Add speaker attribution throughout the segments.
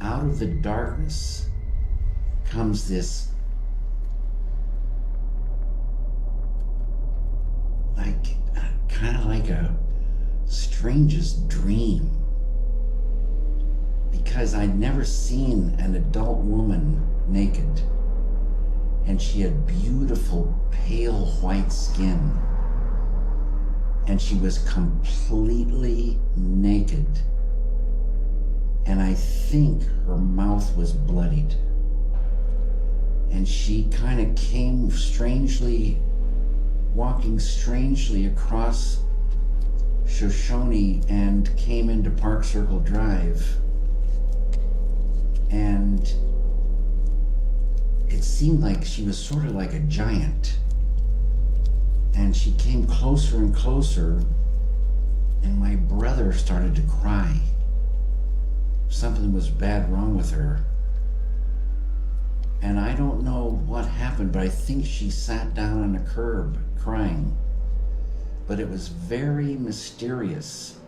Speaker 1: out of the darkness comes this kind of like a strangest dream, because I'd never seen an adult woman naked, and she had beautiful pale white skin, and she was completely naked, and I think her mouth was bloodied, and she kind of came walking strangely across Shoshone and came into Park Circle Drive, and it seemed like she was sort of like a giant, and she came closer and closer, and my brother started to cry. Something was bad wrong with her, and I don't know what happened, but I think she sat down on a curb crying. But it was very mysterious,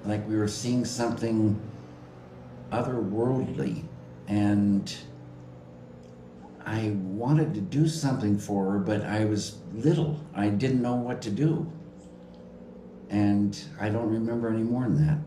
Speaker 1: like we were seeing something otherworldly, and I wanted to do something for her, but I was little. I didn't know what to do, and I don't remember any more than that.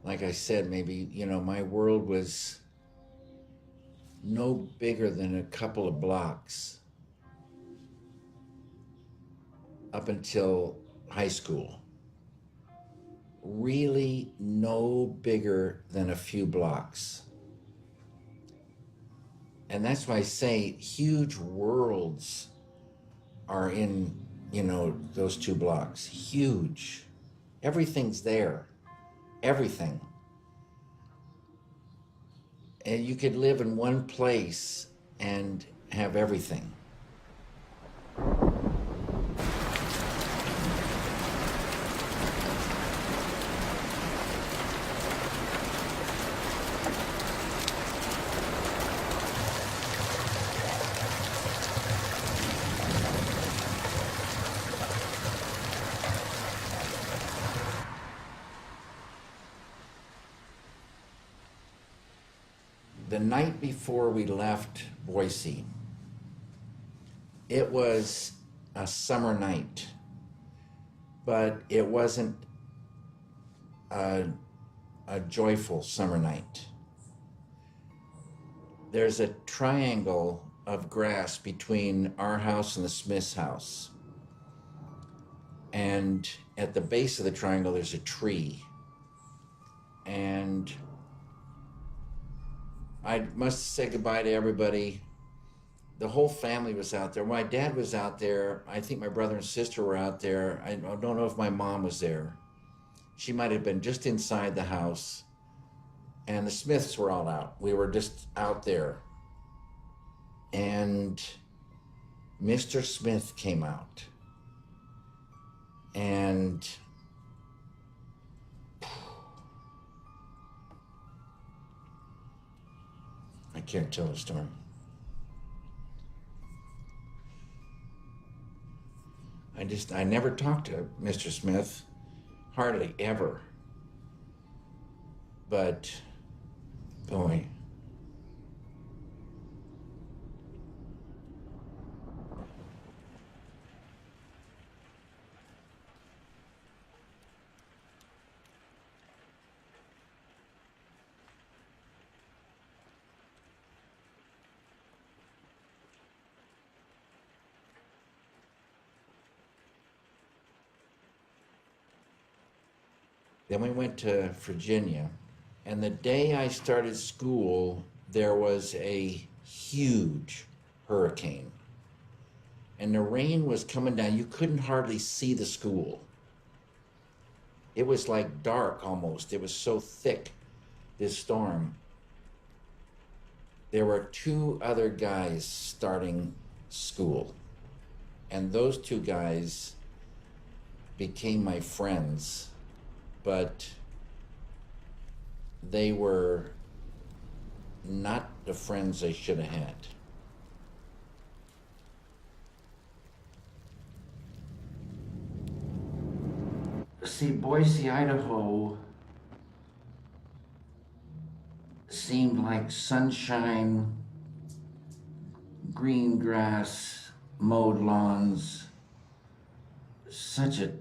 Speaker 1: Like I said, maybe, my world was no bigger than a couple of blocks up until high school. Really no bigger than a few blocks. And that's why I say huge worlds are in, those 2 blocks. Huge. Everything's there. Everything. And you could live in one place and have everything. The night before we left Boise, it was a summer night, but it wasn't a joyful summer night. There's a triangle of grass between our house and the Smith's house. And at the base of the triangle, there's a tree. And I must say goodbye to everybody. The whole family was out there. My dad was out there. I think my brother and sister were out there. I don't know if my mom was there. She might have been just inside the house. And the Smiths were all out. We were just out there. And Mr. Smith came out. And I can't tell the story. I never talked to Mr. Smith, hardly ever. But, boy. Then we went to Virginia, And the day I started school, there was a huge hurricane. And the rain was coming down. You couldn't hardly see the school. It was like dark almost. It was so thick, this storm. There were 2 other guys starting school. And those 2 guys became my friends, but they were not the friends I should have had. See, Boise, Idaho seemed like sunshine, green grass, mowed lawns, such a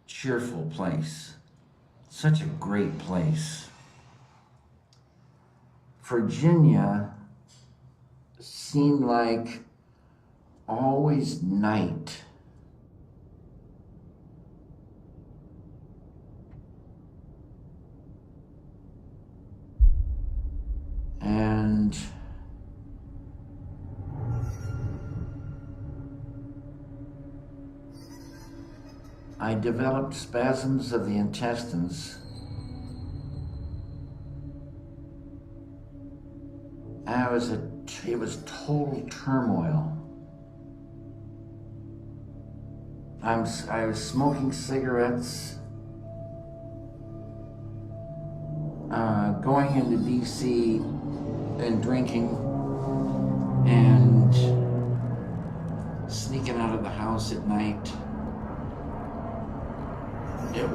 Speaker 1: cheerful place, such a great place. Virginia seemed like always night. And I developed spasms of the intestines. It was total turmoil. I was smoking cigarettes, going into DC and drinking and sneaking out of the house at night. It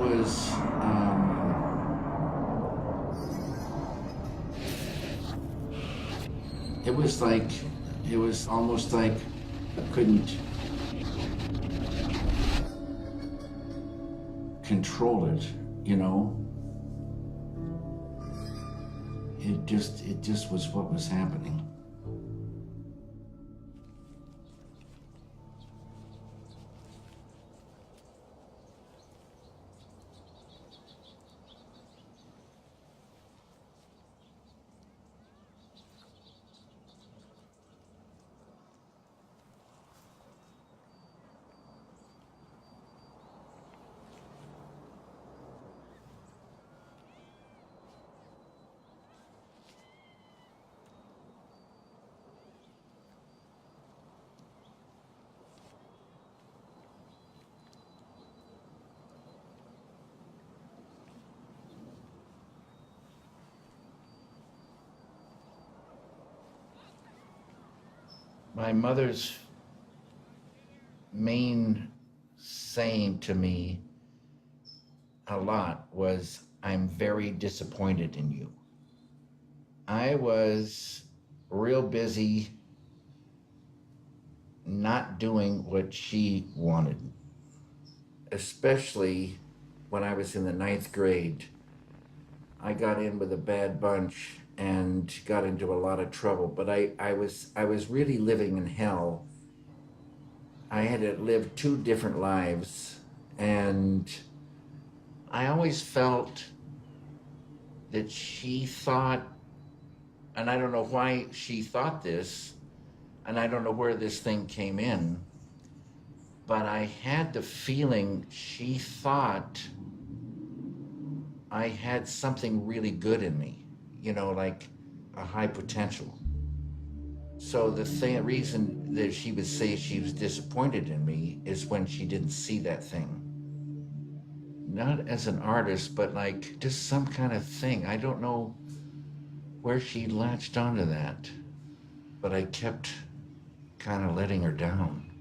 Speaker 1: was almost like I couldn't control it, you know? It just was what was happening. My mother's main saying to me a lot was, "I'm very disappointed in you." I was real busy not doing what she wanted, especially when I was in the 9th grade. I got in with a bad bunch and got into a lot of trouble, but I was really living in hell. I had to live 2 different lives, and I always felt that she thought, and I don't know why she thought this, and I don't know where this thing came in, but I had the feeling she thought I had something really good in me, you know, like a high potential. So the reason that she would say she was disappointed in me is when she didn't see that thing. Not as an artist, but like just some kind of thing. I don't know where she latched onto that, but I kept kind of letting her down.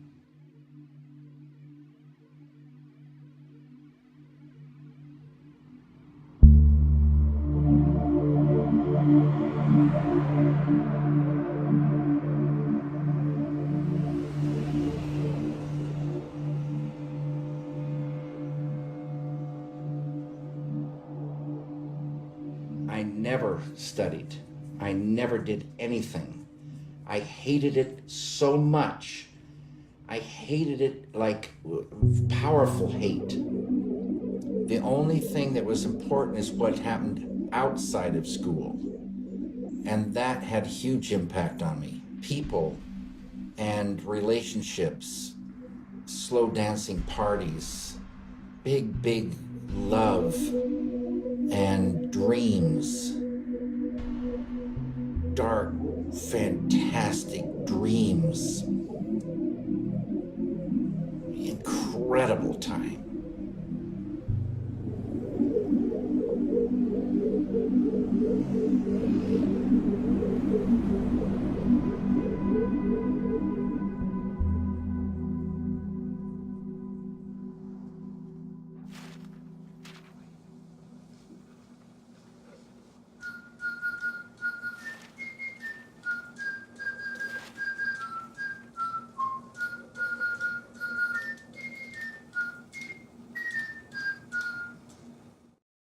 Speaker 1: I never studied. I never did anything. I hated it so much. I hated it like powerful hate. The only thing that was important is what happened outside of school. And that had huge impact on me. People and relationships, slow dancing parties, big love and dreams, dark, fantastic dreams, incredible time.